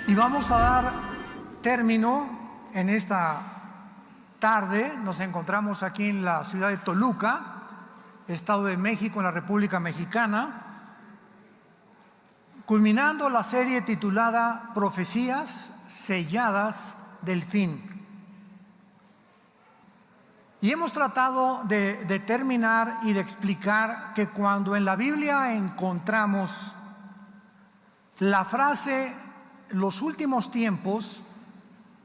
Y vamos a dar término en esta tarde. Nos encontramos aquí en la ciudad de Toluca, Estado de México, en la República Mexicana, culminando la serie titulada Profecías selladas del fin. Y hemos tratado de determinar y de explicar que cuando en la Biblia encontramos la frase los últimos tiempos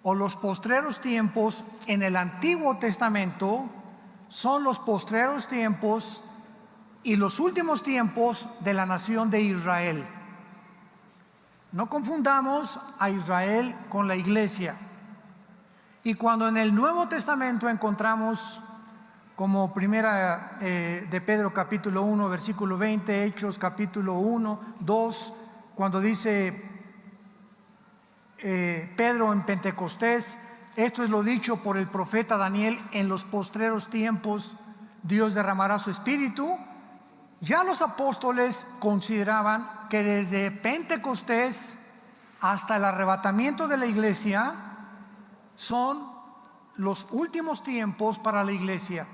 o los postreros tiempos en el Antiguo Testamento, son los postreros tiempos y los últimos tiempos de la nación de Israel. No confundamos a Israel con la iglesia. Y cuando en el Nuevo Testamento encontramos, como primera de Pedro capítulo 1, versículo 20, Hechos capítulo 1, 2, cuando dice Pedro en Pentecostés, esto es lo dicho por el profeta Daniel: en los postreros tiempos Dios derramará su espíritu. Ya los apóstoles consideraban que desde Pentecostés hasta el arrebatamiento de la iglesia son los últimos tiempos para la iglesia.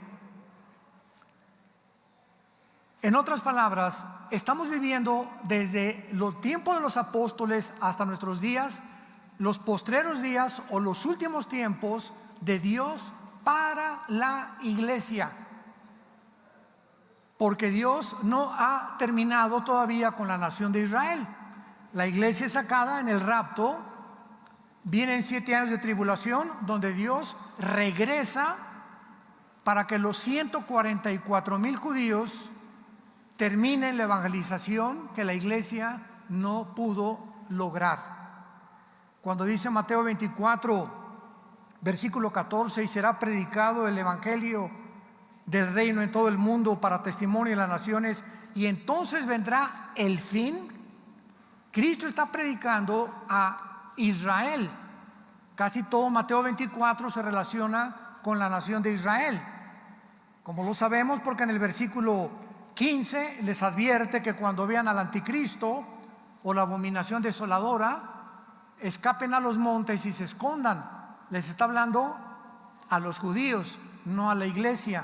En otras palabras, estamos viviendo desde los tiempos de los apóstoles hasta nuestros días, los postreros días o los últimos tiempos de Dios para la iglesia. Porque Dios no ha terminado todavía con la nación de Israel. La iglesia es sacada en el rapto. Vienen 7 años de tribulación donde Dios regresa para que los 144,000 judíos terminen la evangelización que la iglesia no pudo lograr. Cuando dice Mateo 24, versículo 14, y será predicado el evangelio del reino en todo el mundo para testimonio de las naciones, y entonces vendrá el fin. Cristo está predicando a Israel. Casi todo Mateo 24 se relaciona con la nación de Israel, como lo sabemos porque en el versículo 15 les advierte que cuando vean al anticristo o la abominación desoladora, escapen a los montes y se escondan. Les está hablando a los judíos, no a la iglesia.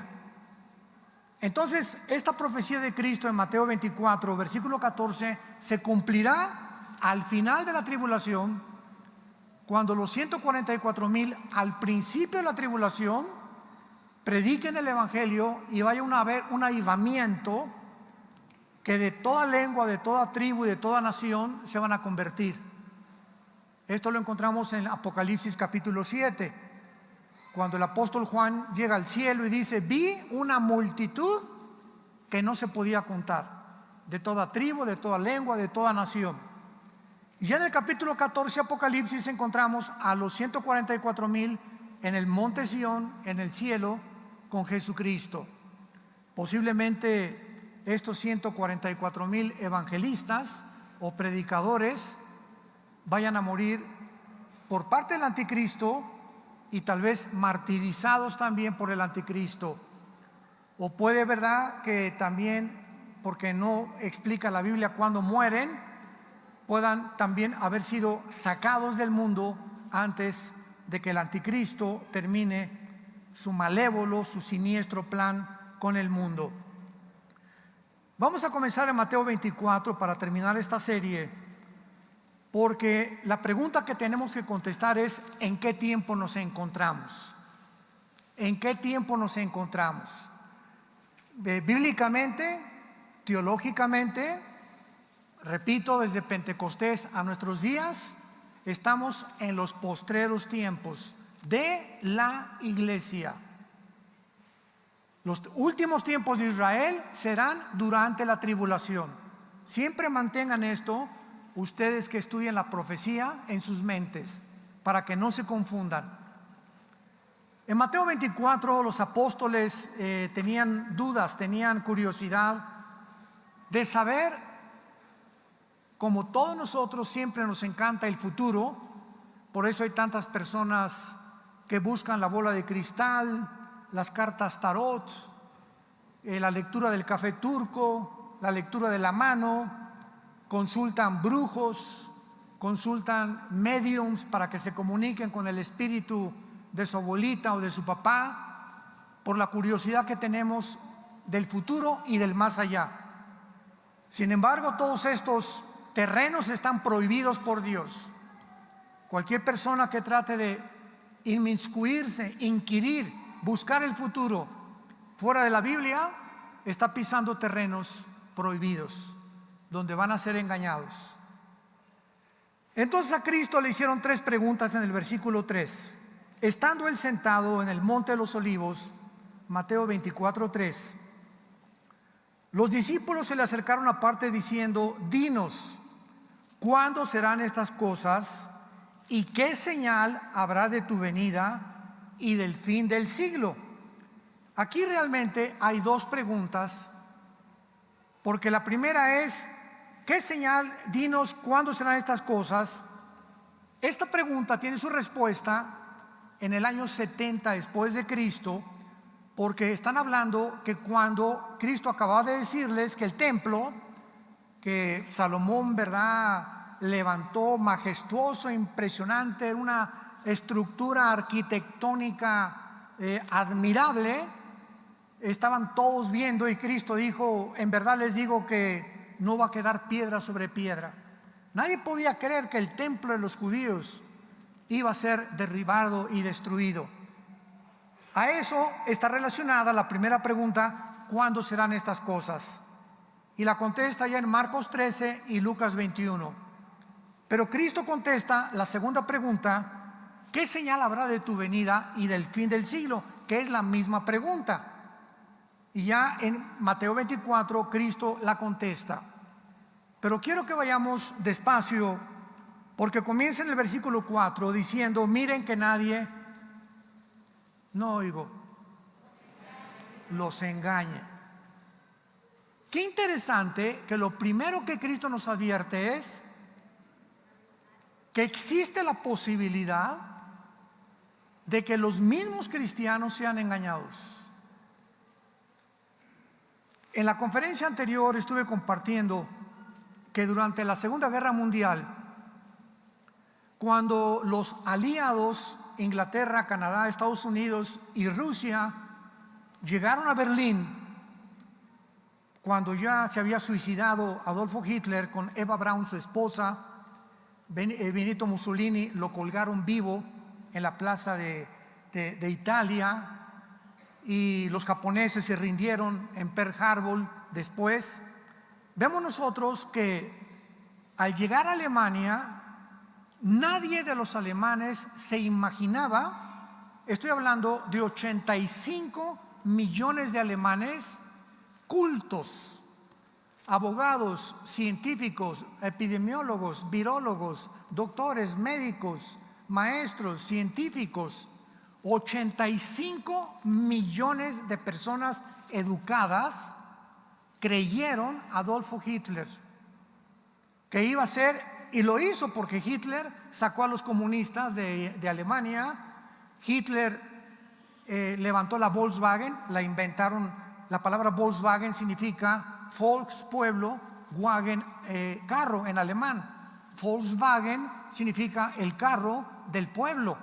Entonces, esta profecía de Cristo en Mateo 24, versículo 14, se cumplirá al final de la tribulación, cuando los 144,000 al principio de la tribulación prediquen el evangelio y vaya a haber un avivamiento, que de toda lengua, de toda tribu y de toda nación se van a convertir. Esto lo encontramos en Apocalipsis capítulo 7, cuando el apóstol Juan llega al cielo y dice: vi una multitud que no se podía contar, de toda tribu, de toda lengua, de toda nación. Y ya en el capítulo 14 Apocalipsis encontramos a los 144,000 en el monte Sión, en el cielo, con Jesucristo. Posiblemente estos 144,000 evangelistas o predicadores vayan a morir por parte del anticristo y tal vez martirizados también por el anticristo. O puede, verdad, que también, porque no explica la Biblia cuándo mueren, puedan también haber sido sacados del mundo antes de que el anticristo termine su malévolo, su siniestro plan con el mundo. Vamos a comenzar en Mateo 24 para terminar esta serie, porque la pregunta que tenemos que contestar es: ¿en qué tiempo nos encontramos? ¿En qué tiempo nos encontramos? Bíblicamente, teológicamente, repito, desde Pentecostés a nuestros días, estamos en los postreros tiempos de la iglesia. Los últimos tiempos de Israel serán durante la tribulación. Siempre mantengan esto, ustedes que estudian la profecía, en sus mentes, para que no se confundan. En Mateo 24 los apóstoles tenían dudas, tenían curiosidad de saber, como todos nosotros siempre nos encanta el futuro. Por eso hay tantas personas que buscan la bola de cristal, las cartas tarot, la lectura del café turco, la lectura de la mano, consultan brujos, consultan mediums para que se comuniquen con el espíritu de su abuelita o de su papá, por la curiosidad que tenemos del futuro y del más allá. Sin embargo, todos estos terrenos están prohibidos por Dios. Cualquier persona que trate de inmiscuirse, inquirir, buscar el futuro fuera de la Biblia, está pisando terrenos prohibidos, donde van a ser engañados. Entonces a Cristo le hicieron 3 preguntas en el versículo 3. Estando él sentado en el monte de los olivos, Mateo 24:3, los discípulos se le acercaron aparte diciendo: dinos, ¿cuándo serán estas cosas? ¿Y qué señal habrá de tu venida y del fin del siglo? Aquí realmente hay 2 preguntas, porque la primera es: ¿qué señal? Dinos, ¿cuándo serán estas cosas? Esta pregunta tiene su respuesta en el año 70 después de Cristo, porque están hablando que cuando Cristo acababa de decirles que el templo que Salomón, ¿verdad?, levantó, majestuoso, impresionante, era una estructura arquitectónica admirable, estaban todos viendo, y Cristo dijo: en verdad les digo que no va a quedar piedra sobre piedra. Nadie podía creer que el templo de los judíos iba a ser derribado y destruido. A eso está relacionada la primera pregunta: ¿cuándo serán estas cosas? Y la contesta ya en Marcos 13 y Lucas 21. Pero Cristo contesta la segunda pregunta: ¿qué señal habrá de tu venida y del fin del siglo? Que es la misma pregunta. Y ya en Mateo 24 Cristo la contesta. Pero quiero que vayamos despacio, porque comienza en el versículo 4 diciendo: miren que nadie, no oigo, los engañe. Qué interesante que lo primero que Cristo nos advierte es que existe la posibilidad de que los mismos cristianos sean engañados. En la conferencia anterior estuve compartiendo que durante la Segunda Guerra Mundial, cuando los aliados, Inglaterra, Canadá, Estados Unidos y Rusia, llegaron a Berlín, cuando ya se había suicidado Adolfo Hitler con Eva Braun, su esposa, Benito Mussolini lo colgaron vivo en la plaza de Italia, y los japoneses se rindieron en Pearl Harbor después. Vemos nosotros que al llegar a Alemania, nadie de los alemanes se imaginaba, estoy hablando de 85 millones de alemanes cultos, abogados, científicos, epidemiólogos, virólogos, doctores, médicos, maestros, científicos, 85 millones de personas educadas creyeron a Adolfo Hitler que iba a ser, y lo hizo porque Hitler sacó a los comunistas de Alemania. Hitler levantó la Volkswagen, la inventaron. La palabra Volkswagen significa Volks, pueblo, Wagen, carro en alemán. Volkswagen significa el carro del pueblo.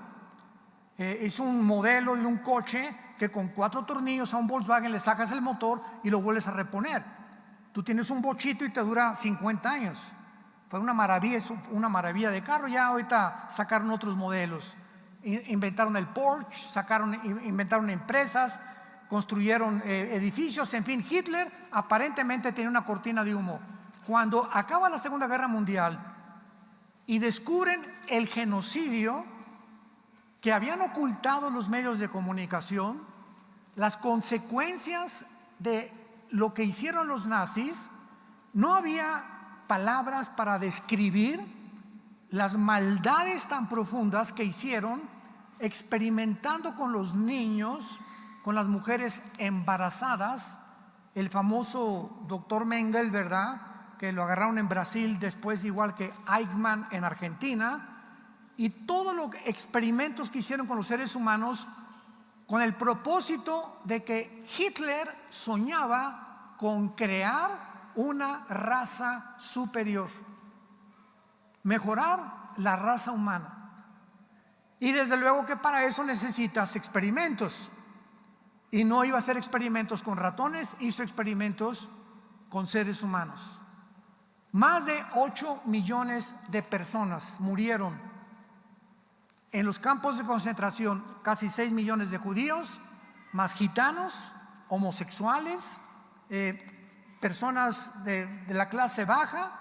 Es un modelo de un coche que con 4 tornillos a un Volkswagen le sacas el motor y lo vuelves a reponer. Tú tienes un bochito y te dura 50 años. Fue una maravilla, es una maravilla de carro. Ya ahorita sacaron otros modelos. Inventaron el Porsche, inventaron empresas, construyeron edificios, en fin. Hitler aparentemente tenía una cortina de humo. Cuando acaba la Segunda Guerra Mundial y descubren el genocidio que habían ocultado los medios de comunicación, las consecuencias de lo que hicieron los nazis, no había palabras para describir las maldades tan profundas que hicieron, experimentando con los niños, con las mujeres embarazadas. El famoso doctor Mengele, ¿verdad?, que lo agarraron en Brasil, después igual que Eichmann en Argentina, y todos los experimentos que hicieron con los seres humanos, con el propósito de que Hitler soñaba con crear una raza superior. mejorar la raza humana. Y desde luego que para eso necesitas experimentos. Y no iba a hacer experimentos con ratones, hizo experimentos con seres humanos. Más de 8 millones de personas murieron en los campos de concentración, casi 6 millones de judíos, más gitanos, homosexuales, personas de la clase baja,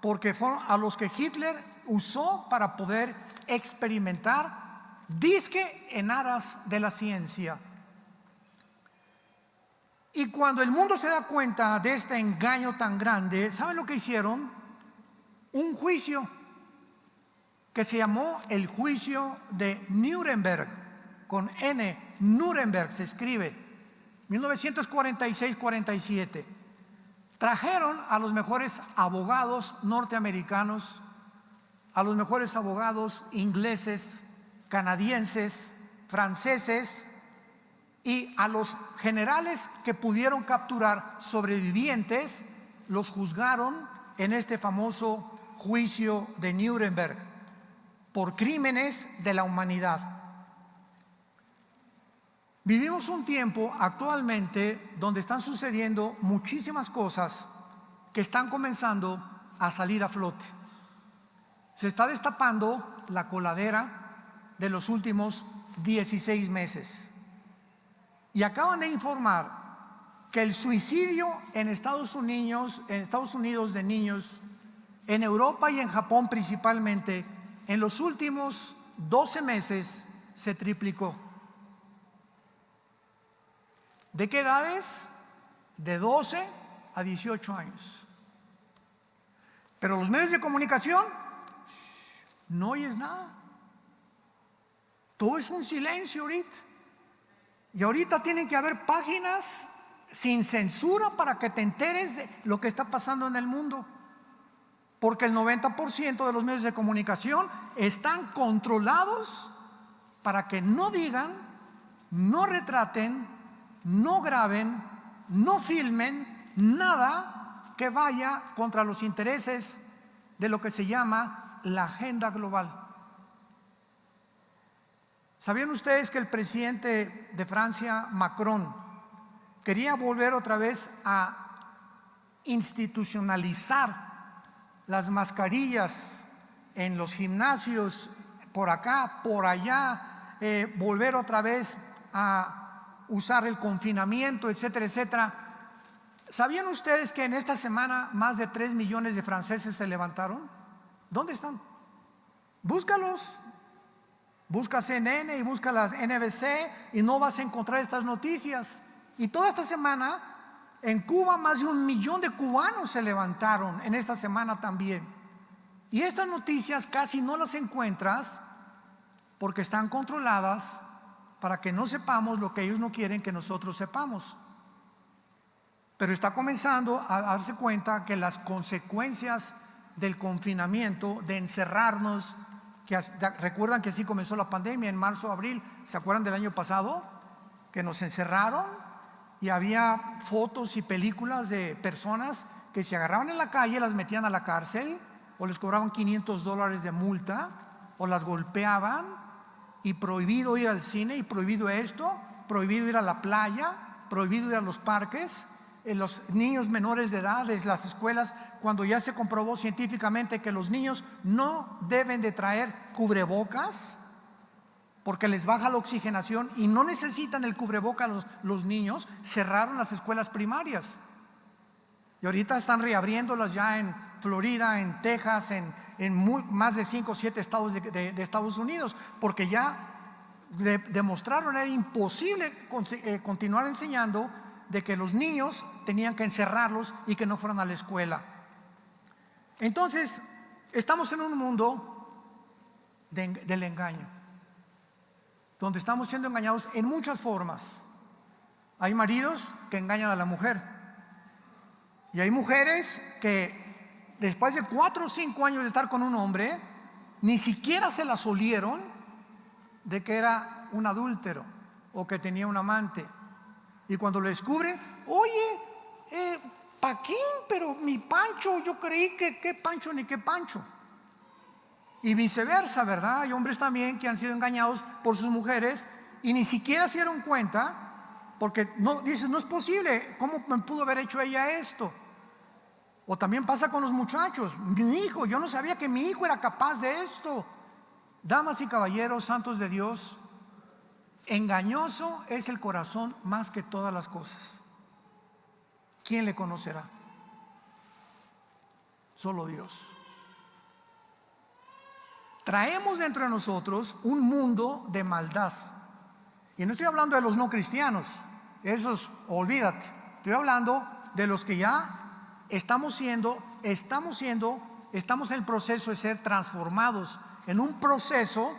porque fueron a los que Hitler usó para poder experimentar, dizque en aras de la ciencia. Y cuando el mundo se da cuenta de este engaño tan grande, ¿saben lo que hicieron? Un juicio que se llamó el juicio de Nuremberg, con N, Nuremberg se escribe, 1946-47. Trajeron a los mejores abogados norteamericanos, a los mejores abogados ingleses, canadienses, franceses, y a los generales que pudieron capturar sobrevivientes, los juzgaron en este famoso juicio de Nuremberg por crímenes de la humanidad. Vivimos un tiempo actualmente donde están sucediendo muchísimas cosas que están comenzando a salir a flote. Se está destapando la coladera de los últimos 16 meses. Y acaban de informar que el suicidio en Estados Unidos de niños, en Europa y en Japón principalmente, en los últimos 12 meses se triplicó. ¿De qué edades? De 12 a 18 años. Pero los medios de comunicación, no oyes nada. Todo es un silencio ahorita. Y ahorita tienen que haber páginas sin censura para que te enteres de lo que está pasando en el mundo. Porque el 90% de los medios de comunicación están controlados para que no digan, no retraten, no graben, no filmen nada que vaya contra los intereses de lo que se llama la agenda global. ¿Sabían ustedes que el presidente de Francia, Macron, quería volver otra vez a institucionalizar las mascarillas en los gimnasios, por acá, por allá, volver otra vez a usar el confinamiento, etcétera, etcétera? ¿Sabían ustedes que en esta semana más de 3 millones de franceses se levantaron? ¿Dónde están? Búscalos. Busca CNN y busca las NBC y no vas a encontrar estas noticias. Y toda esta semana en Cuba más de 1 millón de cubanos se levantaron en esta semana también. Y estas noticias casi no las encuentras porque están controladas para que no sepamos lo que ellos no quieren que nosotros sepamos. Pero está comenzando a darse cuenta que las consecuencias del confinamiento, de encerrarnos, recuerdan que así comenzó la pandemia en marzo, abril, ¿se acuerdan del año pasado? Que nos encerraron y había fotos y películas de personas que se agarraban en la calle, las metían a la cárcel o les cobraban $500 de multa o las golpeaban, y prohibido ir al cine, y prohibido esto, prohibido ir a la playa, prohibido ir a los parques. Los niños menores de edad, en las escuelas, cuando ya se comprobó científicamente que los niños no deben de traer cubrebocas porque les baja la oxigenación y no necesitan el cubrebocas los niños, cerraron las escuelas primarias. Y ahorita están reabriéndolas ya en Florida, en Texas, en más de 5 o 7 estados de Estados Unidos, porque ya demostraron que era imposible continuar enseñando, de que los niños tenían que encerrarlos y que no fueran a la escuela. Entonces, estamos en un mundo del engaño, donde estamos siendo engañados en muchas formas. Hay maridos que engañan a la mujer, y hay mujeres que después de 4 o 5 años de estar con un hombre, ni siquiera se las olieron de que era un adúltero o que tenía un amante. Y cuando lo descubren, oye, Paquín, pero mi Pancho, yo creí que qué Pancho ni qué Pancho. Y viceversa, ¿verdad? Hay hombres también que han sido engañados por sus mujeres y ni siquiera se dieron cuenta, porque no, dicen, no es posible, ¿cómo me pudo haber hecho ella esto? O también pasa con los muchachos. Mi hijo, yo no sabía que mi hijo era capaz de esto. Damas y caballeros, santos de Dios, engañoso es el corazón más que todas las cosas. ¿Quién le conocerá? Solo Dios. Traemos dentro de nosotros un mundo de maldad. Y no estoy hablando de los no cristianos, esos olvídate. Estoy hablando de los que ya estamos en el proceso de ser transformados en un proceso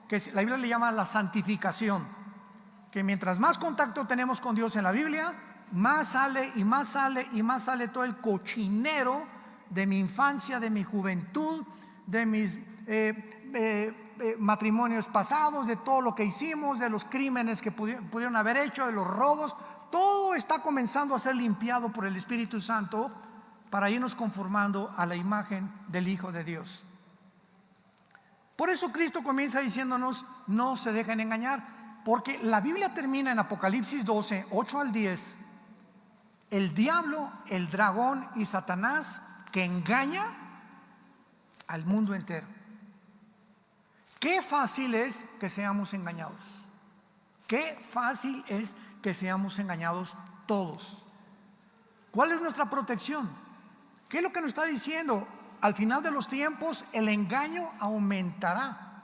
que la Biblia le llama la santificación. Que mientras más contacto tenemos con Dios en la Biblia, más sale y más sale y más sale todo el cochinero de mi infancia, de mi juventud, de mis matrimonios pasados, de todo lo que hicimos, de los crímenes que pudieron haber hecho, de los robos. Todo está comenzando a ser limpiado por el Espíritu Santo para irnos conformando a la imagen del Hijo de Dios. Por eso Cristo comienza diciéndonos: no se dejen engañar, porque la Biblia termina en Apocalipsis 12, 8 al 10. El diablo, el dragón y Satanás, que engaña al mundo entero. Qué fácil es que seamos engañados. Qué fácil es que seamos engañados todos. ¿Cuál es nuestra protección? ¿Qué es lo que nos está diciendo? Al final de los tiempos el engaño aumentará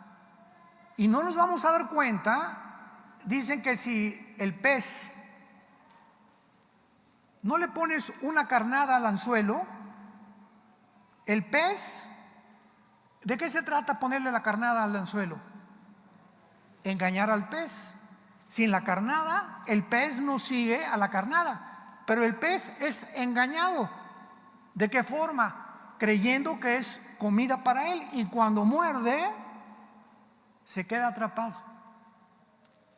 y no nos vamos a dar cuenta. Dicen que si el pez no le pones una carnada al anzuelo, el pez, ¿de qué se trata ponerle la carnada al anzuelo? Engañar al pez. Sin la carnada, el pez no sigue a la carnada, pero el pez es engañado. ¿De qué forma? Creyendo que es comida para él, y cuando muerde se queda atrapado.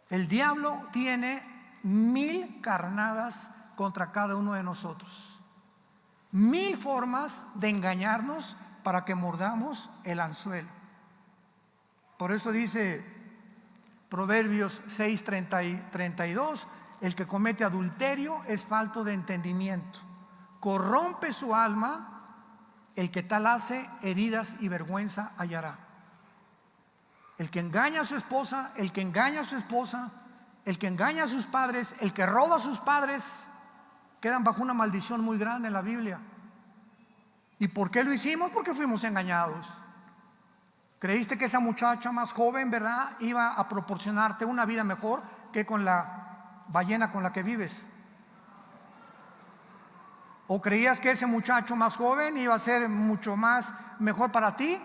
El diablo tiene 1000 carnadas contra cada uno de nosotros, 1000 formas de engañarnos para que mordamos el anzuelo. Por eso dice Proverbios 6, 30 y 32: el que comete adulterio es falto de entendimiento, corrompe su alma. El que tal hace, heridas y vergüenza hallará. El que engaña a su esposa, el que engaña a su esposa, el que engaña a sus padres, el que roba a sus padres, quedan bajo una maldición muy grande en la Biblia. ¿Y por qué lo hicimos? Porque fuimos engañados. Creíste que esa muchacha más joven, ¿verdad?, iba a proporcionarte una vida mejor que con la ballena con la que vives. ¿O creías que ese muchacho más joven iba a ser mucho más mejor para ti?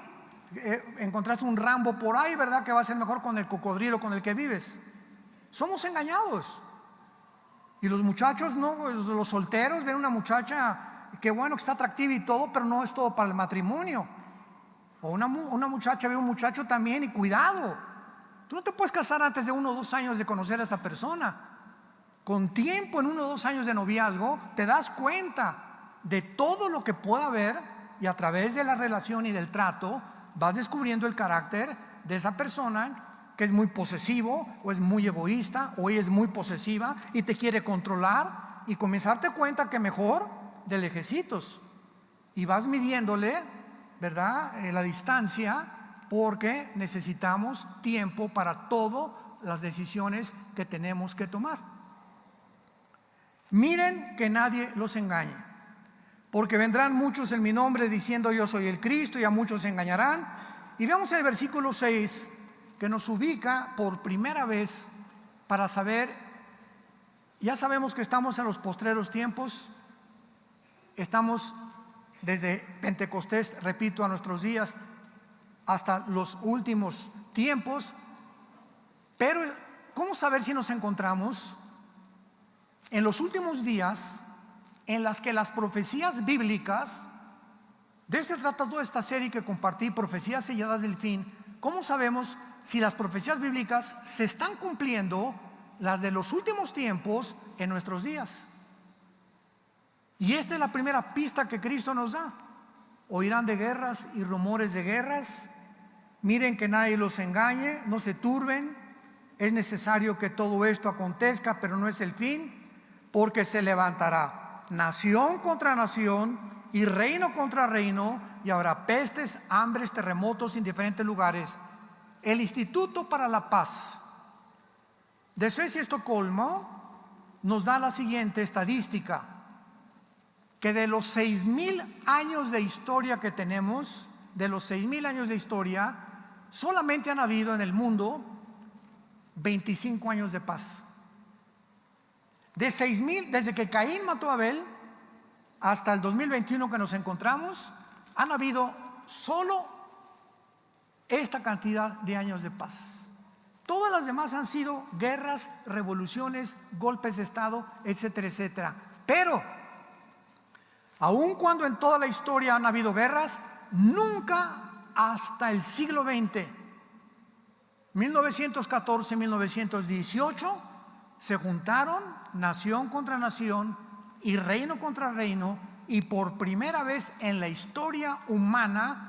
Encontraste un Rambo por ahí, ¿verdad?, que va a ser mejor con el cocodrilo con el que vives. Somos engañados. Y los muchachos, no, los solteros ven una muchacha que bueno, que está atractiva y todo, pero no es todo para el matrimonio. O una muchacha ve un muchacho también, y cuidado, tú no te puedes casar antes de 1 o 2 años de conocer a esa persona. Con tiempo, en 1 o 2 años de noviazgo, te das cuenta de todo lo que pueda haber, y a través de la relación y del trato vas descubriendo el carácter de esa persona, que es muy posesivo, o es muy egoísta, o ella es muy posesiva y te quiere controlar, y comienzas a darte cuenta que mejor de lejecitos, y vas midiéndole, ¿verdad?, la distancia, porque necesitamos tiempo para todas las decisiones que tenemos que tomar. Miren que nadie los engañe, porque vendrán muchos en mi nombre diciendo yo soy el Cristo, y a muchos se engañarán. Y veamos el versículo 6, que nos ubica por primera vez para saber. Ya sabemos que estamos en los postreros tiempos, estamos desde Pentecostés, repito, a nuestros días, hasta los últimos tiempos. Pero ¿cómo saber si nos encontramos en los últimos días en las que las profecías bíblicas, de eso se trata toda esta serie que compartí, Profecías Selladas del Fin? ¿Cómo sabemos si las profecías bíblicas se están cumpliendo, las de los últimos tiempos, en nuestros días? Y esta es la primera pista que Cristo nos da. Oirán de guerras y rumores de guerras. Miren que nadie los engañe, no se turben. Es necesario que todo esto acontezca, pero no es el fin, porque se levantará nación contra nación y reino contra reino, y habrá pestes, hambres, terremotos en diferentes lugares. El Instituto para la Paz de Suecia y Estocolmo nos da la siguiente estadística: que de los 6,000 años de historia que tenemos, de los 6,000 años de historia, solamente han habido en el mundo 25 años de paz. De 6,000, desde que Caín mató a Abel hasta el 2021 que nos encontramos, han habido solo esta cantidad de años de paz. Todas las demás han sido guerras, revoluciones, golpes de Estado, etcétera, etcétera. Pero, aun cuando en toda la historia han habido guerras, nunca hasta el siglo XX, 1914, 1918, se juntaron nación contra nación y reino contra reino, y por primera vez en la historia humana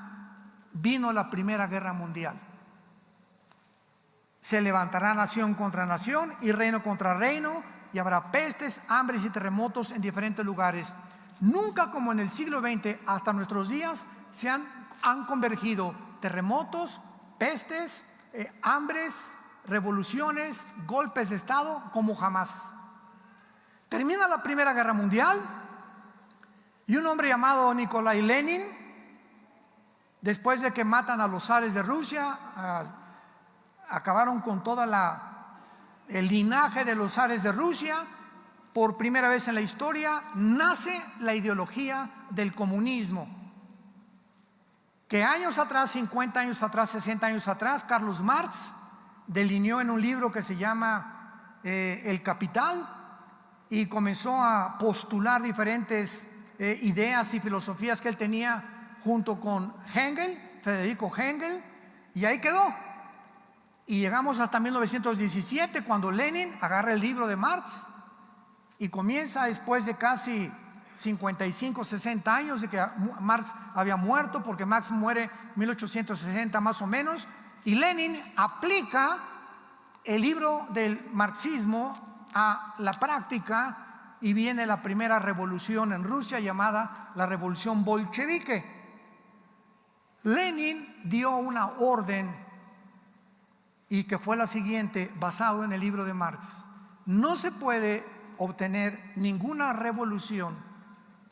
vino la Primera Guerra Mundial. Se levantará nación contra nación y reino contra reino, y habrá pestes, hambres y terremotos en diferentes lugares. Nunca como en el siglo XX hasta nuestros días se han convergido terremotos, pestes, hambres, revoluciones, golpes de Estado como jamás. Termina la Primera Guerra Mundial y un hombre llamado Nikolai Lenin, después de que matan a los zares de Rusia, acabaron con toda el linaje de los zares de Rusia. Por primera vez en la historia nace la ideología del comunismo, que años atrás, 50 años atrás, 60 años atrás, Carlos Marx delineó en un libro que se llama El Capital, y comenzó a postular diferentes ideas y filosofías que él tenía junto con Federico Engel, y ahí quedó. Y llegamos hasta 1917, cuando Lenin agarra el libro de Marx y comienza, después de casi 55, 60 años de que Marx había muerto, porque Marx muere en 1860 más o menos, y Lenin aplica el libro del marxismo a la práctica, y viene la primera revolución en Rusia llamada la revolución bolchevique. Lenin dio una orden, y que fue la siguiente, basado en el libro de Marx: no se puede obtener ninguna revolución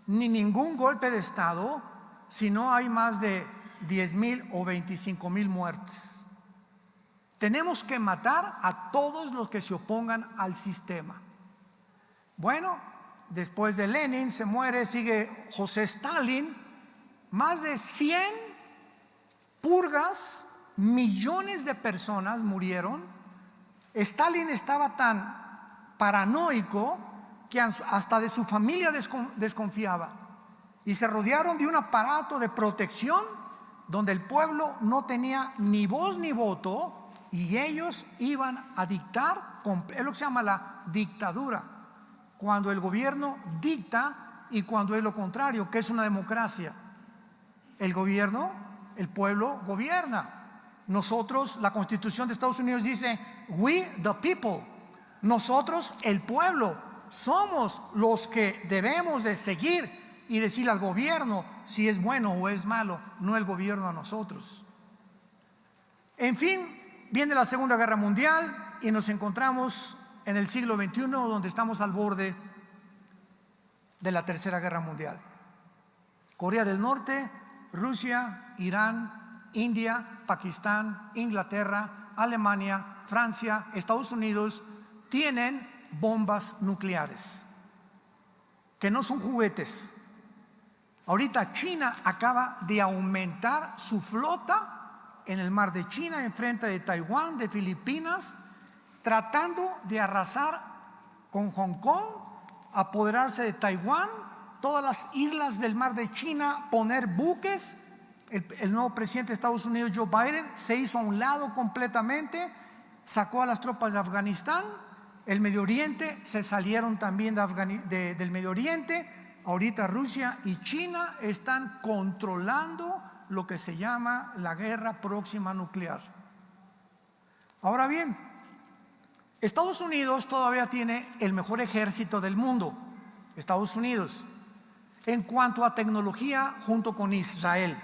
ni ningún golpe de Estado si no hay más de 10,000 o 25,000 muertes. Tenemos que matar a todos los que se opongan al sistema. Bueno, después de Lenin se muere, sigue José Stalin, más de 100 purgas, millones de personas murieron. Stalin estaba tan paranoico que hasta de su familia desconfiaba, y se rodearon de un aparato de protección donde el pueblo no tenía ni voz ni voto, y ellos iban a dictar. Es lo que se llama la dictadura, cuando el gobierno dicta, y cuando es lo contrario, que es una democracia. El gobierno, el pueblo gobierna. Nosotros, la Constitución de Estados Unidos dice we the people, nosotros el pueblo somos los que debemos de seguir y decir al gobierno si es bueno o es malo, no el gobierno a nosotros. En fin, viene la Segunda Guerra Mundial y nos encontramos en el siglo XXI, donde estamos al borde de la Tercera Guerra Mundial. Corea del Norte, Rusia, Irán, India, Pakistán, Inglaterra, Alemania, Francia, Estados Unidos tienen bombas nucleares, que no son juguetes. Ahorita China acaba de aumentar su flota en el mar de China, enfrente de Taiwán, de Filipinas, tratando de arrasar con Hong Kong, apoderarse de Taiwán, todas las islas del mar de China, poner buques. El nuevo presidente de Estados Unidos, Joe Biden, se hizo a un lado completamente, sacó a las tropas de Afganistán. El Medio Oriente, se salieron también del Medio Oriente. Ahorita Rusia y China están controlando lo que se llama la guerra próxima nuclear. Ahora bien, Estados Unidos todavía tiene el mejor ejército del mundo, Estados Unidos, en cuanto a tecnología junto con Israel.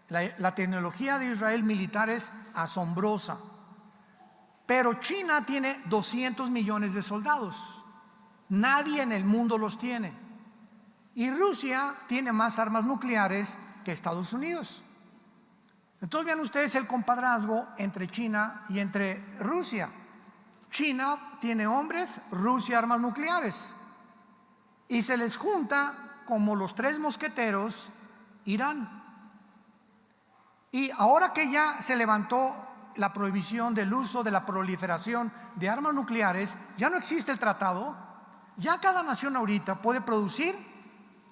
La tecnología de Israel militar es asombrosa, pero China tiene 200 millones de soldados. Nadie en el mundo los tiene. Y Rusia tiene más armas nucleares que Estados Unidos. Entonces vean ustedes el compadrazgo entre China y entre Rusia. China tiene hombres, Rusia armas nucleares. Y se les junta como los tres mosqueteros Irán. Y ahora que ya se levantó la prohibición del uso de la proliferación de armas nucleares, ya no existe el tratado, ya cada nación ahorita puede producir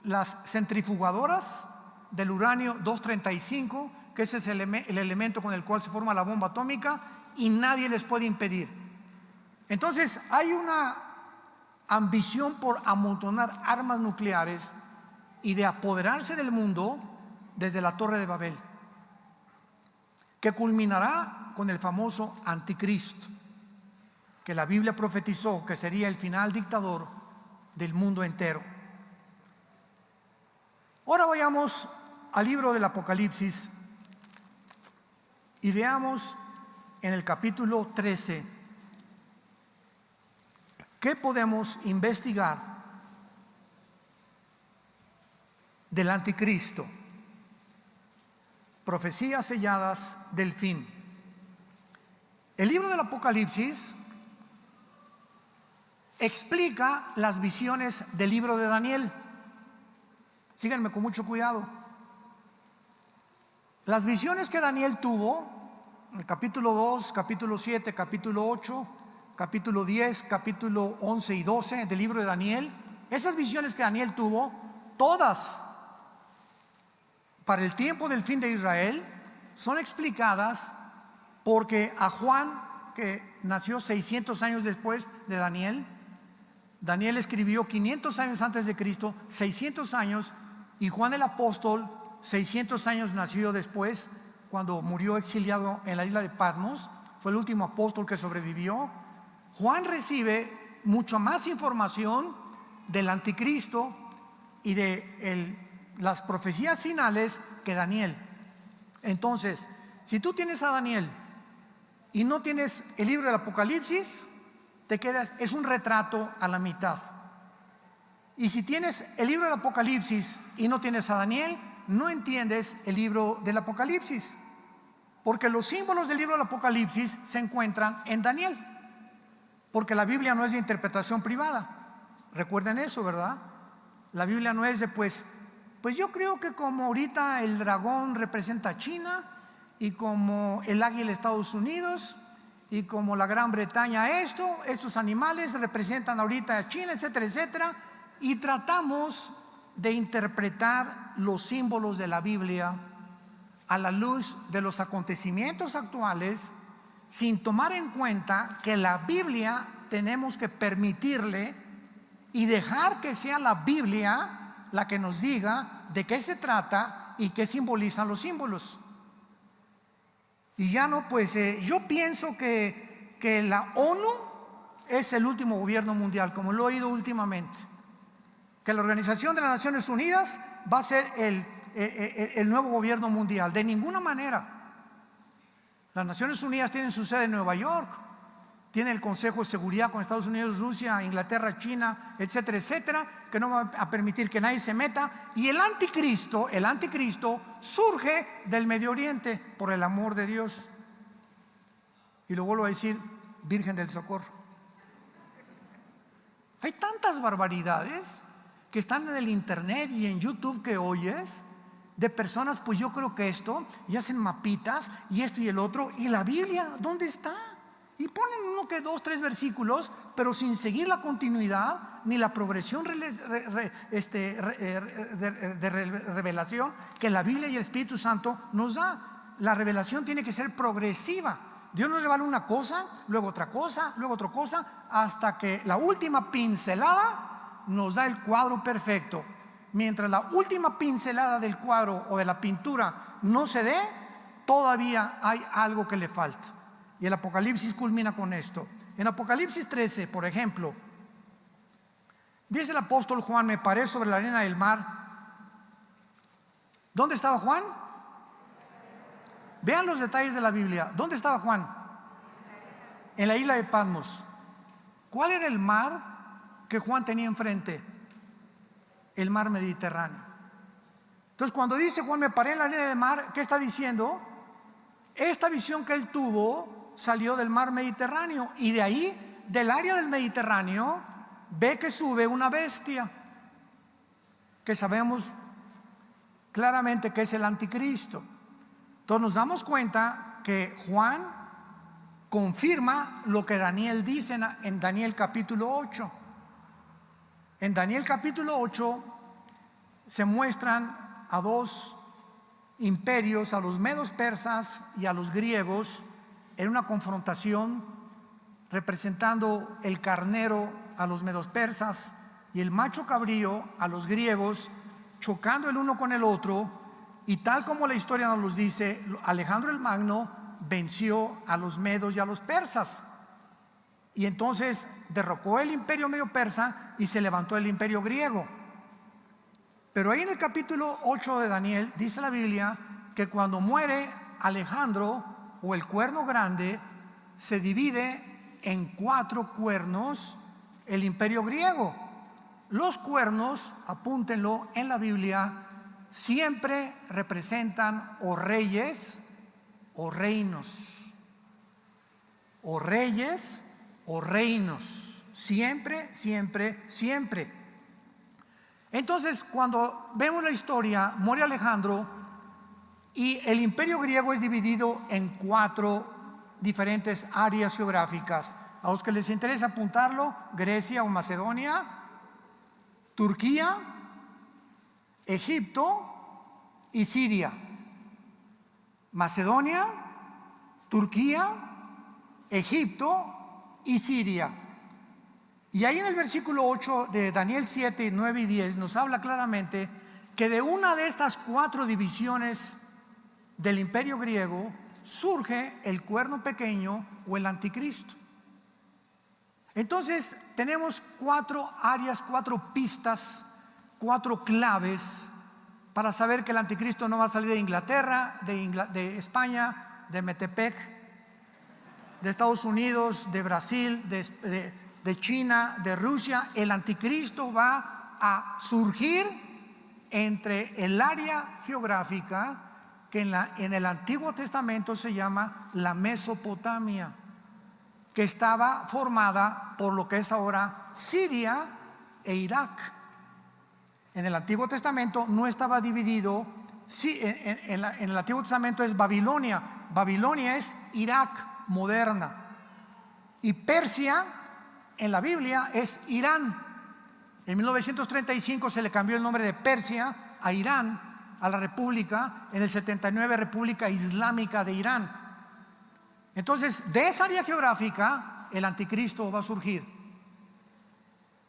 las centrifugadoras del uranio 235, que ese es el elemento con el cual se forma la bomba atómica, y nadie les puede impedir. Entonces hay una ambición por amontonar armas nucleares y de apoderarse del mundo desde la Torre de Babel, que culminará con el famoso anticristo, que la Biblia profetizó que sería el final dictador del mundo entero. Ahora vayamos al libro del Apocalipsis y veamos en el capítulo 13 qué podemos investigar del anticristo. Profecías selladas del fin. El libro del Apocalipsis explica las visiones del libro de Daniel. Síganme con mucho cuidado. Las visiones que Daniel tuvo, en el capítulo 2, capítulo 7, capítulo 8, capítulo 10, capítulo 11 y 12 del libro de Daniel, esas visiones que Daniel tuvo, todas para el tiempo del fin de Israel, son explicadas porque a Juan, que nació 600 años después de Daniel, Daniel escribió 500 años antes de Cristo, 600 años, y Juan el apóstol 600 años nació después, cuando murió exiliado en la isla de Patmos, fue el último apóstol que sobrevivió. Juan recibe mucha más información del anticristo y de las profecías finales que Daniel. Entonces, si tú tienes a Daniel y no tienes el libro del Apocalipsis, te quedas, es un retrato a la mitad. Y si tienes el libro del Apocalipsis y no tienes a Daniel, no entiendes el libro del Apocalipsis, porque los símbolos del libro del Apocalipsis se encuentran en Daniel, porque la Biblia no es de interpretación privada. Recuerden eso, ¿verdad? La Biblia no es de pues yo creo que como ahorita el dragón representa a China, y como el águila Estados Unidos, y como la Gran Bretaña estos animales representan ahorita a China, etcétera, etcétera, y tratamos de interpretar los símbolos de la Biblia a la luz de los acontecimientos actuales, sin tomar en cuenta que la Biblia tenemos que permitirle y dejar que sea la Biblia la que nos diga de qué se trata y qué simbolizan los símbolos. Y ya no, pues yo pienso que la ONU es el último gobierno mundial, como lo he oído últimamente, que la Organización de las Naciones Unidas va a ser el nuevo gobierno mundial. De ninguna manera. Las Naciones Unidas tienen su sede en Nueva York, tiene el Consejo de Seguridad con Estados Unidos, Rusia, Inglaterra, China, etcétera, etcétera, que no va a permitir que nadie se meta. Y el anticristo surge del Medio Oriente, por el amor de Dios. Y lo vuelvo a decir, Virgen del Socorro. Hay tantas barbaridades que están en el internet y en YouTube que oyes, de personas, pues yo creo que esto, y hacen mapitas, y esto y el otro, y la Biblia, ¿dónde está? Y ponen uno que 2, 3 versículos, pero sin seguir la continuidad ni la progresión de revelación que la Biblia y el Espíritu Santo nos da. La revelación tiene que ser progresiva. Dios nos revela una cosa, luego otra cosa, luego otra cosa, hasta que la última pincelada nos da el cuadro perfecto. Mientras la última pincelada del cuadro o de la pintura no se dé, todavía hay algo que le falta. Y el Apocalipsis culmina con esto. En Apocalipsis 13, por ejemplo, dice el apóstol Juan: me paré sobre la arena del mar. ¿Dónde estaba Juan? Vean los detalles de la Biblia. ¿Dónde estaba Juan? En la isla de Patmos. ¿Cuál era el mar que Juan tenía enfrente? El mar Mediterráneo. Entonces, cuando dice Juan: me paré en la arena del mar, ¿qué está diciendo? Esta visión que él tuvo salió del mar Mediterráneo, y de ahí, del área del Mediterráneo, ve que sube una bestia que sabemos claramente que es el anticristo. Entonces nos damos cuenta que Juan confirma lo que Daniel dice en Daniel capítulo 8. En Daniel capítulo 8 se muestran a dos imperios, a los medos persas y a los griegos, en una confrontación, representando el carnero a los medos persas y el macho cabrío a los griegos, chocando el uno con el otro. Y tal como la historia nos los dice, Alejandro el Magno venció a los medos y a los persas, y entonces derrocó el imperio medio persa y se levantó el imperio griego. Pero ahí en el capítulo 8 de Daniel dice la Biblia que cuando muere Alejandro, o el cuerno grande, se divide en 4 cuernos el imperio griego. Los cuernos, apúntenlo, en la Biblia siempre representan o reyes o reinos, o reyes o reinos, siempre, siempre, siempre. Entonces, cuando vemos la historia, muere Alejandro y el imperio griego es dividido en 4 diferentes áreas geográficas. A los que les interesa apuntarlo: Grecia o Macedonia, Turquía, Egipto y Siria. Macedonia, Turquía, Egipto y Siria. Y ahí en el versículo 8 de Daniel 7, 9 y 10 nos habla claramente que de una de estas 4 divisiones del imperio griego surge el cuerno pequeño o el anticristo. Entonces tenemos 4 áreas, 4 pistas, 4 claves para saber que el anticristo no va a salir de Inglaterra, de España, de Metepec, de Estados Unidos, de Brasil, de China, de Rusia. El anticristo va a surgir entre el área geográfica que en el Antiguo Testamento se llama la Mesopotamia, que estaba formada por lo que es ahora Siria e Irak. En el Antiguo Testamento no estaba dividido. Sí, en el Antiguo Testamento es Babilonia. Babilonia es Irak moderna. Y Persia en la Biblia es Irán. En 1935 se le cambió el nombre de Persia a Irán, a la República, en el 79 República Islámica de Irán. Entonces, de esa área geográfica el anticristo va a surgir.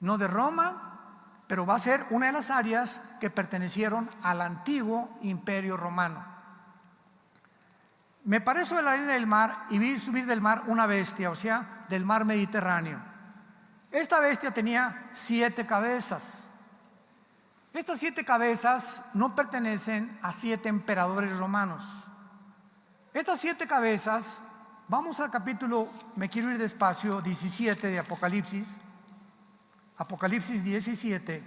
No de Roma, pero va a ser una de las áreas que pertenecieron al antiguo imperio romano. Me paré sobre la arena del mar y vi subir del mar una bestia, o sea, del mar Mediterráneo. Esta bestia tenía 7 cabezas. Estas 7 cabezas no pertenecen a 7 emperadores romanos. Estas 7 cabezas, vamos al capítulo, me quiero ir despacio, 17 de Apocalipsis. Apocalipsis 17,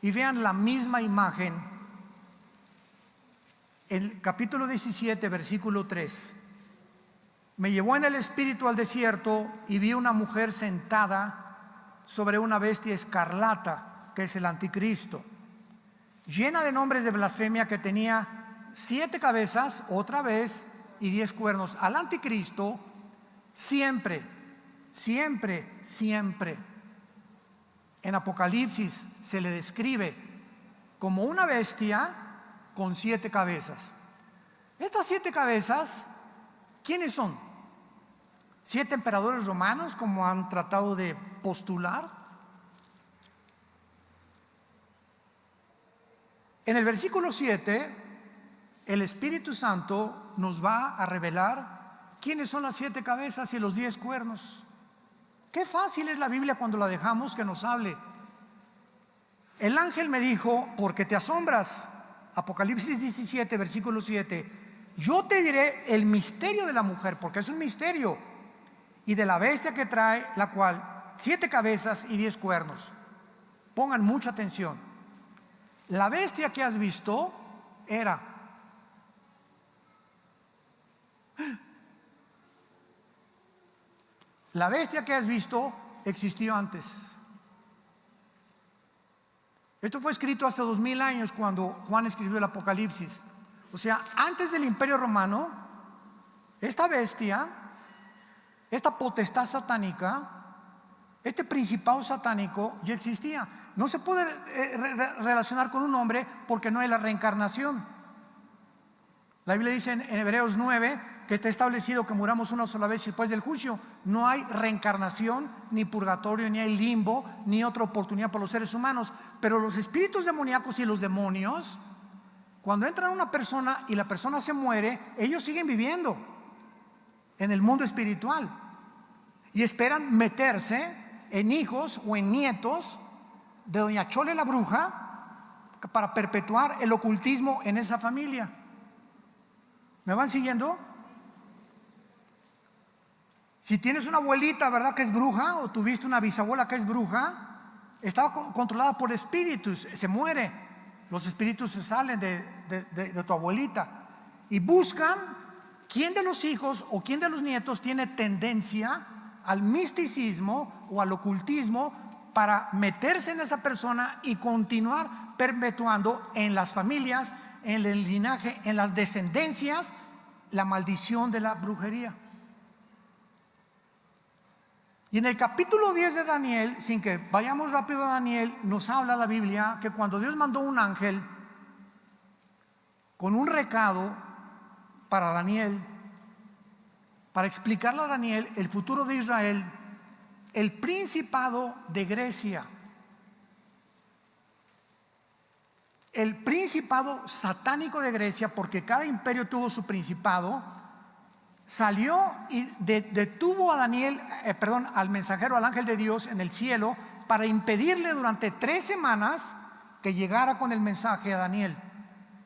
y vean la misma imagen. El capítulo 17, versículo 3. Me llevó en el espíritu al desierto y vi una mujer sentada sobre una bestia escarlata, que es el anticristo, llena de nombres de blasfemia, que tenía 7 cabezas, otra vez, y 10 cuernos. Al anticristo siempre, siempre, siempre en Apocalipsis se le describe como una bestia con 7 cabezas. Estas 7 cabezas, ¿quiénes son? 7 emperadores romanos, como han tratado de postular. En el versículo 7 el Espíritu Santo nos va a revelar quiénes son las 7 cabezas y los 10 cuernos. Qué fácil es la Biblia cuando la dejamos que nos hable. El ángel me dijo: ¿por qué te asombras? Apocalipsis 17, versículo 7. Yo te diré el misterio de la mujer, porque es un misterio, y de la bestia que trae, la cual 7 cabezas y 10 cuernos. Pongan mucha atención. La bestia que has visto era la bestia que has visto existió antes. Esto fue escrito hace 2000 años cuando Juan escribió el Apocalipsis. O sea, antes del Imperio Romano, esta bestia, esta potestad satánica, este principado satánico ya existía. No se puede relacionar con un hombre porque no hay la reencarnación. La Biblia dice en Hebreos 9 que está establecido que muramos una sola vez después del juicio. No hay reencarnación, ni purgatorio, ni hay limbo, ni otra oportunidad para los seres humanos. Pero los espíritus demoníacos y los demonios, cuando entra una persona y la persona se muere, ellos siguen viviendo en el mundo espiritual y esperan meterse en hijos o en nietos de doña Chole la bruja para perpetuar el ocultismo en esa familia. ¿Me van siguiendo? Si tienes una abuelita, ¿verdad?, que es bruja, o tuviste una bisabuela que es bruja, estaba controlada por espíritus, se muere, los espíritus se salen de tu abuelita y buscan quién de los hijos o quién de los nietos tiene tendencia al misticismo o al ocultismo para meterse en esa persona y continuar perpetuando en las familias, en el linaje, en las descendencias, la maldición de la brujería. Y en el capítulo 10 de Daniel, sin que vayamos rápido a Daniel, nos habla la Biblia que cuando Dios mandó un ángel con un recado para Daniel, para explicarle a Daniel el futuro de Israel, el principado de Grecia, el principado satánico de Grecia, porque cada imperio tuvo su principado, salió y detuvo a Daniel, al mensajero, al ángel de Dios en el cielo, para impedirle durante 3 semanas que llegara con el mensaje a Daniel.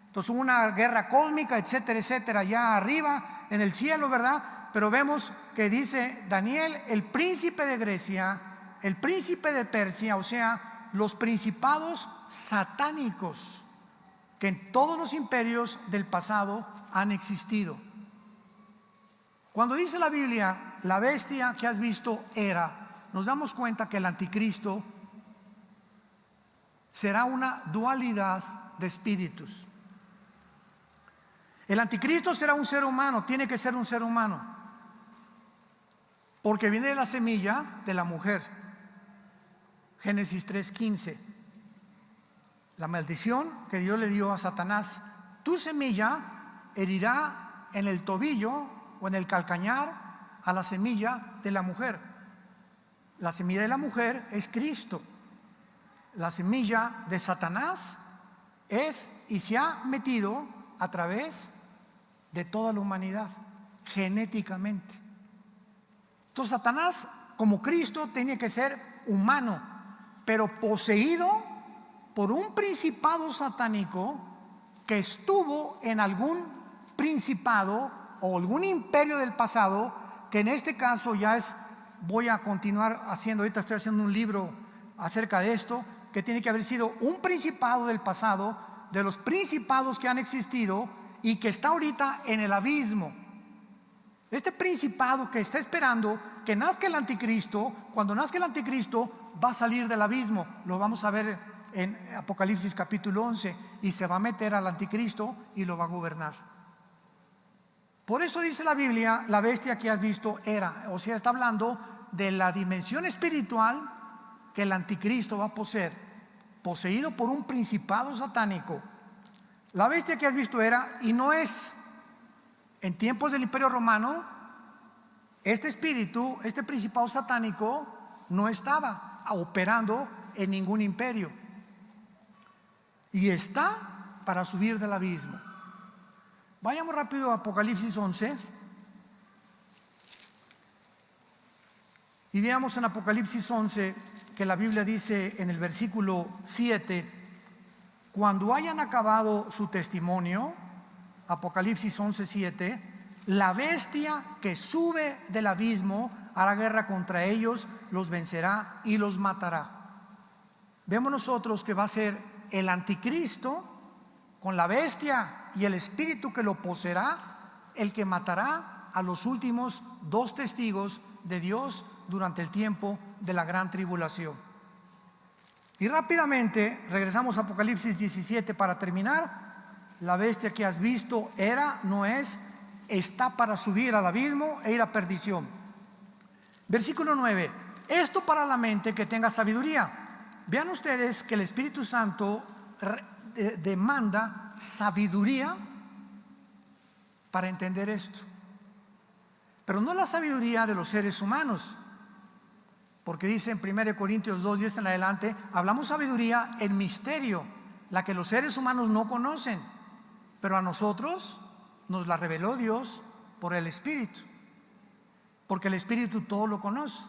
Entonces hubo una guerra cósmica, etcétera, etcétera, allá arriba en el cielo, ¿verdad? Pero vemos que dice Daniel, el príncipe de Grecia, el príncipe de Persia, o sea, los principados satánicos que en todos los imperios del pasado han existido. Cuando dice la Biblia, la bestia que has visto era, nos damos cuenta que el anticristo será una dualidad de espíritus. El anticristo será un ser humano, tiene que ser un ser humano, porque viene de la semilla de la mujer. Génesis 3:15. La maldición que Dios le dio a Satanás: tu semilla herirá en el tobillo o en el calcañar a la semilla de la mujer. La semilla de la mujer es Cristo. La semilla de Satanás es y se ha metido a través de toda la humanidad, genéticamente. Entonces Satanás, como Cristo, tenía que ser humano, pero poseído por un principado satánico que estuvo en algún principado o algún imperio del pasado, que en este caso ya es, voy a continuar haciendo, ahorita estoy haciendo un libro acerca de esto, que tiene que haber sido un principado del pasado, de los principados que han existido y que está ahorita en el abismo. Este principado que está esperando que nazca el anticristo, cuando nazca el anticristo va a salir del abismo, lo vamos a ver en Apocalipsis capítulo 11, y se va a meter al anticristo y lo va a gobernar. Por eso dice la Biblia, la bestia que has visto era, o sea, está hablando de la dimensión espiritual que el anticristo va a poseer, poseído por un principado satánico. La bestia que has visto era, y no es, en tiempos del Imperio Romano, este espíritu, este principado satánico, no estaba operando en ningún imperio, y está para subir del abismo. Vayamos rápido a Apocalipsis 11 y veamos en Apocalipsis 11 que la Biblia dice en el versículo 7: cuando hayan acabado su testimonio, Apocalipsis 11:7, la bestia que sube del abismo hará guerra contra ellos, los vencerá y los matará. Vemos nosotros que va a ser el anticristo con la bestia y el espíritu que lo poseerá, el que matará a los últimos 2 testigos de Dios durante el tiempo de la gran tribulación. Y rápidamente regresamos a Apocalipsis 17 para terminar. La bestia que has visto era, no es, está para subir al abismo e ir a perdición. Versículo 9: esto para la mente que tenga sabiduría. Vean ustedes que el Espíritu Santo demanda sabiduría para entender esto, pero no la sabiduría de los seres humanos, porque dice en 1 Corintios 2, 10 en adelante, hablamos sabiduría en misterio, la que los seres humanos no conocen, pero a nosotros nos la reveló Dios por el Espíritu, porque el Espíritu todo lo conoce.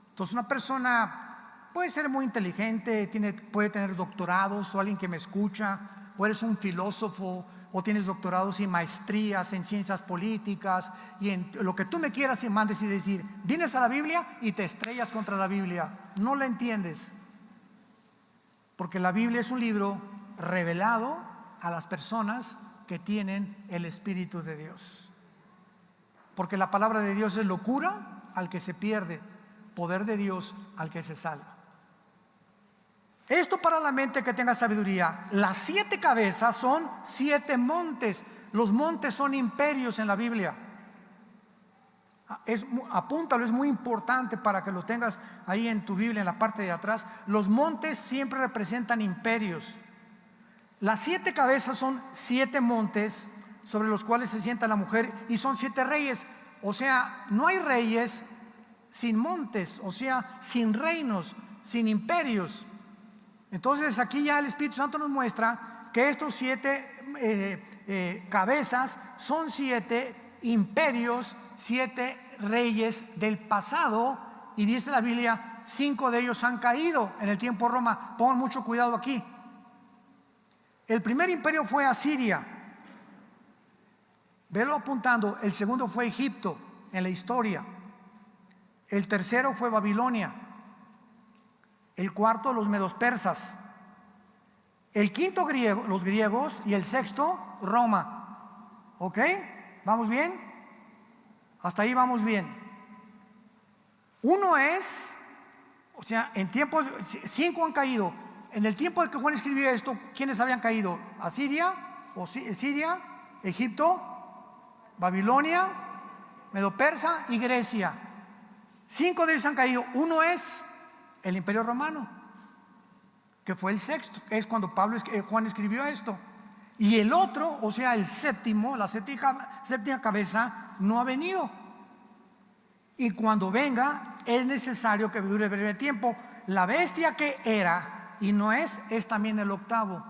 Entonces una persona puede ser muy inteligente, puede tener doctorados, o alguien que me escucha, o eres un filósofo, o tienes doctorados y maestrías en ciencias políticas y en lo que tú me quieras y mandes, y decir, vienes a la Biblia y te estrellas contra la Biblia. No la entiendes, porque la Biblia es un libro revelado a las personas que tienen el Espíritu de Dios, porque la palabra de Dios es locura al que se pierde, poder de Dios al que se salva. Esto para la mente que tenga sabiduría. Las 7 cabezas son 7 montes. Los montes son imperios en la Biblia. Apúntalo, es muy importante para que lo tengas ahí en tu Biblia, en la parte de atrás. Los montes siempre representan imperios. Las 7 cabezas son 7 montes sobre los cuales se sienta la mujer, y son 7 reyes. O sea, no hay reyes sin montes, o sea, sin reinos, sin imperios. Entonces aquí ya el Espíritu Santo nos muestra que estos 7 cabezas son 7 imperios, 7 reyes del pasado, y dice la Biblia, 5 de ellos han caído en el tiempo de Roma. Pongan mucho cuidado aquí. El primer imperio fue Asiria, velo apuntando. El segundo fue Egipto en la historia. El tercero fue Babilonia. El cuarto, los medos persas. El quinto, los griegos. Y el sexto, Roma. ¿Ok? ¿Vamos bien? Hasta ahí vamos bien. Uno es, o sea, en tiempos, 5 han caído. En el tiempo de que Juan escribió esto, ¿quiénes habían caído? Asiria, o Siria, Egipto, Babilonia, Medo Persa y Grecia. 5 de ellos han caído. Uno es el Imperio Romano, que fue el sexto, que es cuando Juan escribió esto. Y el otro, o sea, el séptimo, la séptima cabeza, no ha venido. Y cuando venga, es necesario que dure breve tiempo. La bestia que era y no es también el octavo.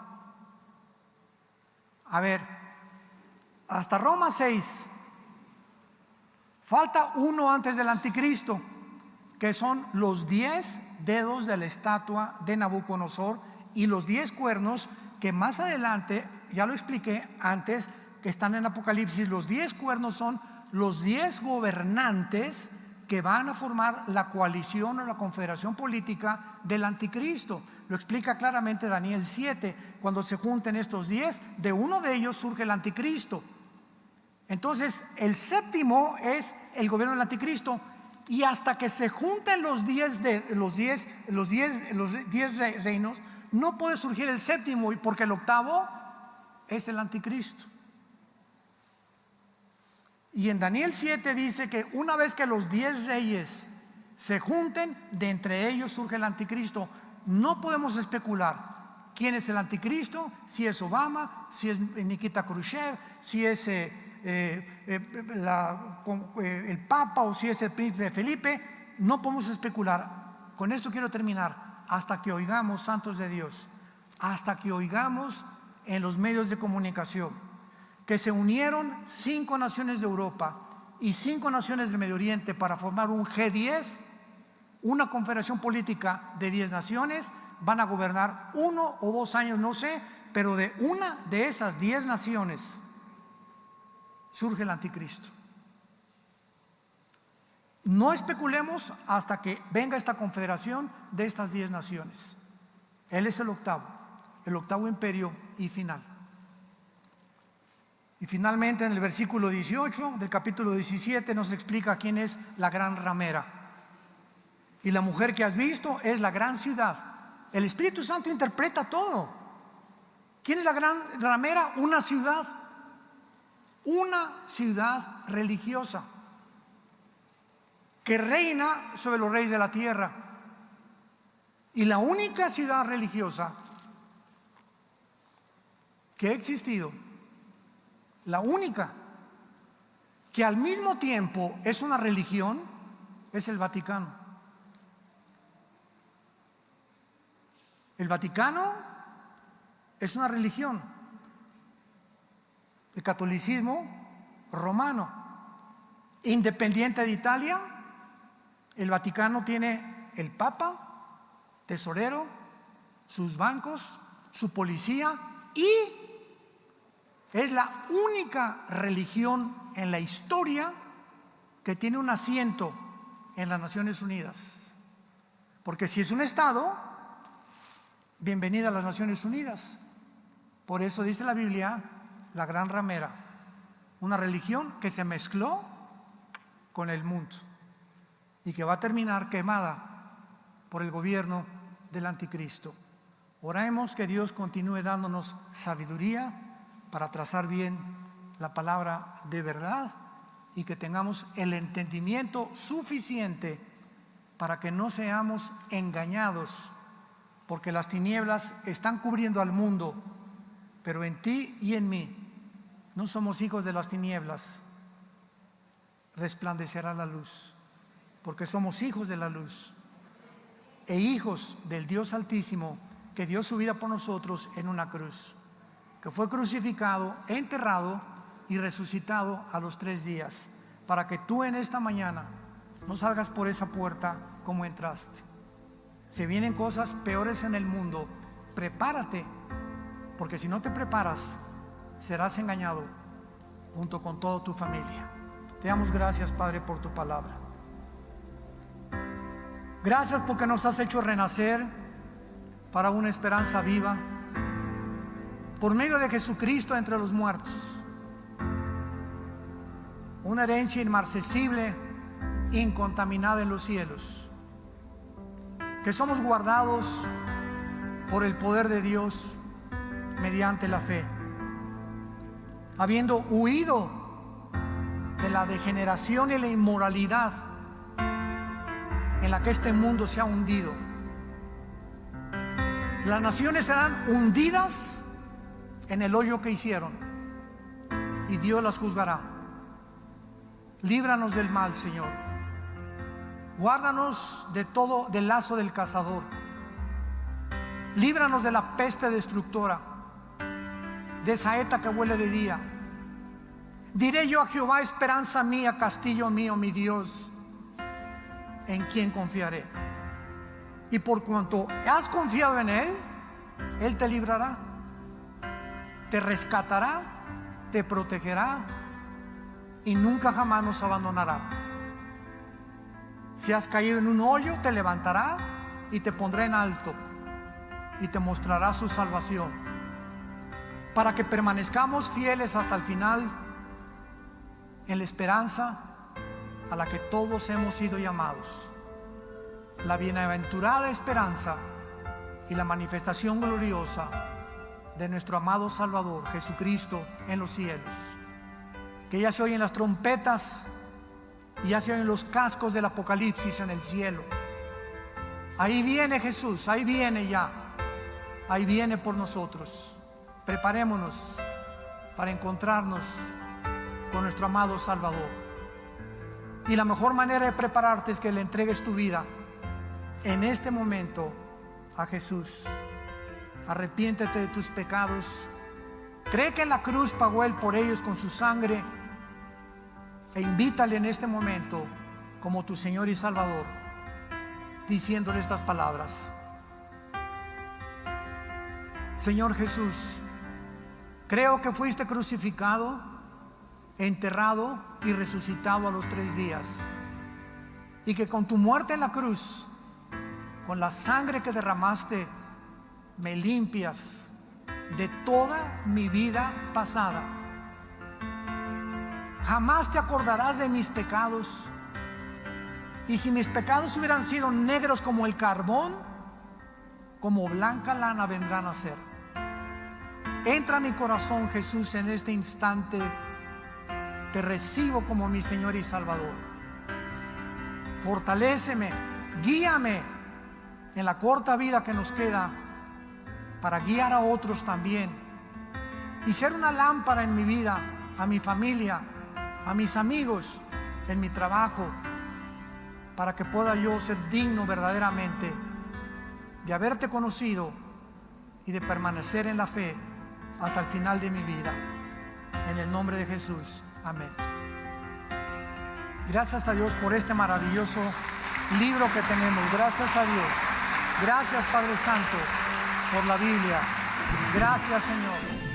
A ver, hasta Roma 6, falta uno antes del anticristo, que son los 10 dedos de la estatua de Nabucodonosor y los 10 cuernos, que más adelante, ya lo expliqué antes, que están en Apocalipsis. Los 10 cuernos son los 10 gobernantes que van a formar la coalición o la confederación política del anticristo. Lo explica claramente Daniel 7. Cuando se junten estos 10, de uno de ellos surge el anticristo. Entonces el séptimo es el gobierno del anticristo, y hasta que se junten los 10 reinos, no puede surgir el séptimo, porque el octavo es el anticristo. Y en Daniel 7 dice que una vez que los 10 reyes se junten, de entre ellos surge el anticristo. No podemos especular quién es el anticristo, si es Obama, si es Nikita Khrushchev, si es el Papa, o si es el príncipe Felipe. No podemos especular. Con esto quiero terminar. Hasta que oigamos, santos de Dios, hasta que oigamos en los medios de comunicación que se unieron 5 naciones de Europa y 5 naciones del Medio Oriente para formar un G10, una confederación política de 10 naciones. Van a gobernar 1 o 2 años, no sé, pero de una de esas 10 naciones surge el anticristo. No especulemos hasta que venga esta confederación de estas 10 naciones. Él es el octavo imperio y final. Y finalmente en el versículo 18 del capítulo 17 nos explica quién es la gran ramera. Y la mujer que has visto es la gran ciudad. El Espíritu Santo interpreta todo. ¿Quién es la gran ramera? Una ciudad religiosa que reina sobre los reyes de la tierra. Y la única ciudad religiosa que ha existido, la única que al mismo tiempo es una religión, es el Vaticano. El Vaticano es una religión, el catolicismo romano, independiente de Italia. El Vaticano tiene el Papa, tesorero, sus bancos, su policía, y es la única religión en la historia que tiene un asiento en las Naciones Unidas. Porque si es un Estado, bienvenida a las Naciones Unidas. Por eso dice la Biblia, la gran ramera, una religión que se mezcló con el mundo y que va a terminar quemada por el gobierno del anticristo. Oremos que Dios continúe dándonos sabiduría para trazar bien la palabra de verdad y que tengamos el entendimiento suficiente para que no seamos engañados, porque las tinieblas están cubriendo al mundo, pero en ti y en mí no somos hijos de las tinieblas, resplandecerá la luz, porque somos hijos de la luz e hijos del Dios Altísimo, que dio su vida por nosotros en una cruz, que fue crucificado, enterrado y resucitado a los 3 días, para que tú en esta mañana no salgas por esa puerta como entraste. Se vienen cosas peores en el mundo, prepárate, porque si no te preparas, serás engañado junto con toda tu familia. Te damos gracias, Padre, por tu palabra. Gracias porque nos has hecho renacer para una esperanza viva por medio de Jesucristo entre los muertos, una herencia inmarcesible, incontaminada en los cielos, que somos guardados por el poder de Dios mediante la fe, habiendo huido de la degeneración y la inmoralidad en la que este mundo se ha hundido. Las naciones serán hundidas en el hoyo que hicieron y Dios las juzgará. Líbranos del mal, Señor. Guárdanos de todo, del lazo del cazador. Líbranos de la peste destructora, de saeta que huele de día. Diré yo a Jehová, esperanza mía, castillo mío, mi Dios, en quien confiaré. Y por cuanto has confiado en Él, Él te librará, te rescatará, te protegerá y nunca jamás nos abandonará. Si has caído en un hoyo, te levantará y te pondrá en alto y te mostrará su salvación, para que permanezcamos fieles hasta el final en la esperanza a la que todos hemos sido llamados, la bienaventurada esperanza y la manifestación gloriosa de nuestro amado Salvador Jesucristo en los cielos, que ya se oyen las trompetas y ya se oyen los cascos del Apocalipsis en el cielo. Ahí viene Jesús, ahí viene ya, ahí viene por nosotros. Preparémonos para encontrarnos con nuestro amado Salvador. Y la mejor manera de prepararte es que le entregues tu vida en este momento a Jesús. Arrepiéntete de tus pecados Cree que en la cruz pagó Él por ellos con su sangre, e invítale en este momento como tu Señor y Salvador, diciéndole estas palabras: Señor Jesús, creo que fuiste crucificado, enterrado y resucitado a los 3 días, y que con tu muerte en la cruz, con la sangre que derramaste, me limpias de toda mi vida pasada. Jamás te acordarás de mis pecados, y si mis pecados hubieran sido negros como el carbón, como blanca lana vendrán a ser. Entra a mi corazón, Jesús, en este instante. Te recibo como mi Señor y Salvador. Fortaléceme, guíame en la corta vida que nos queda, para guiar a otros también y ser una lámpara en mi vida, a mi familia, a mis amigos, en mi trabajo, para que pueda yo ser digno verdaderamente de haberte conocido y de permanecer en la fe hasta el final de mi vida. En el nombre de Jesús, amén. Gracias a Dios por este maravilloso libro que tenemos. Gracias a Dios. Gracias, Padre Santo, por la Biblia. Gracias, Señor.